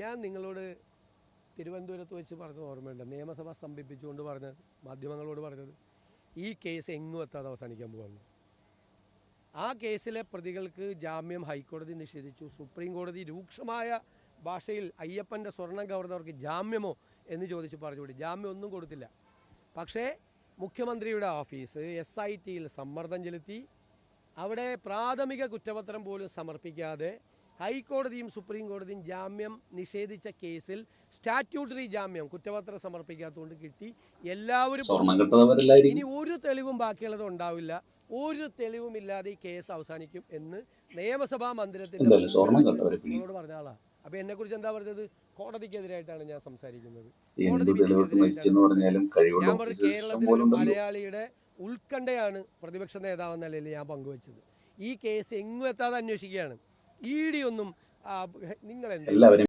ഞാൻ നിങ്ങളോട് തിരുവനന്തപുരത്ത് വെച്ച് പറഞ്ഞ ഓർമ്മയുണ്ട്, നിയമസഭ സ്തംഭിപ്പിച്ചുകൊണ്ട് പറഞ്ഞത്, മാധ്യമങ്ങളോട് പറഞ്ഞത് ഈ കേസ് എങ്ങും എത്താതെ അവസാനിക്കാൻ പോകുന്നു. ആ കേസിലെ പ്രതികൾക്ക് ജാമ്യം ഹൈക്കോടതി നിഷേധിച്ചു. സുപ്രീം കോടതി രൂക്ഷമായ ഭാഷയിൽ അയ്യപ്പൻ്റെ സ്വർണം കവർന്നവർക്ക് ജാമ്യമോ എന്ന് ചോദിച്ച് പറഞ്ഞുകൂടി. ജാമ്യം ഒന്നും കൊടുത്തില്ല. പക്ഷേ മുഖ്യമന്ത്രിയുടെ ഓഫീസ് SITയിൽ സമ്മർദ്ദം ചെലുത്തി. അവിടെ പ്രാഥമിക കുറ്റപത്രം പോലും സമർപ്പിക്കാതെ ഹൈക്കോടതിയും സുപ്രീം കോടതിയും ജാമ്യം നിഷേധിച്ച കേസിൽ സ്റ്റാറ്റ്യൂട്ടറി ജാമ്യം കുറ്റപത്രം സമർപ്പിക്കാത്തതുകൊണ്ട് കിട്ടി. എല്ലാവരും ഇനി ഒരു തെളിവും ബാക്കിയുള്ളത് ഉണ്ടാവില്ല, ഒരു തെളിവുമില്ലാതെ ഈ കേസ് അവസാനിക്കും എന്ന് നിയമസഭാ മന്ദിരത്തിന്റെ നിങ്ങളോട് പറഞ്ഞ ആളാണ്. അപ്പൊ എന്നെ കുറിച്ച് എന്താ പറഞ്ഞത്? കോടതിക്കെതിരായിട്ടാണ് ഞാൻ സംസാരിക്കുന്നത്. കോടതി ഞാൻ പറഞ്ഞു കേരളത്തിലെ ഒരു മലയാളിയുടെ ഉത്കണ്ഠയാണ് പ്രതിപക്ഷ നേതാവെന്ന നിലയിൽ ഞാൻ പങ്കുവച്ചത്. ഈ കേസ് എങ്ങും എത്താതെ അന്വേഷിക്കുകയാണ്. ED ഒന്നും നിങ്ങൾ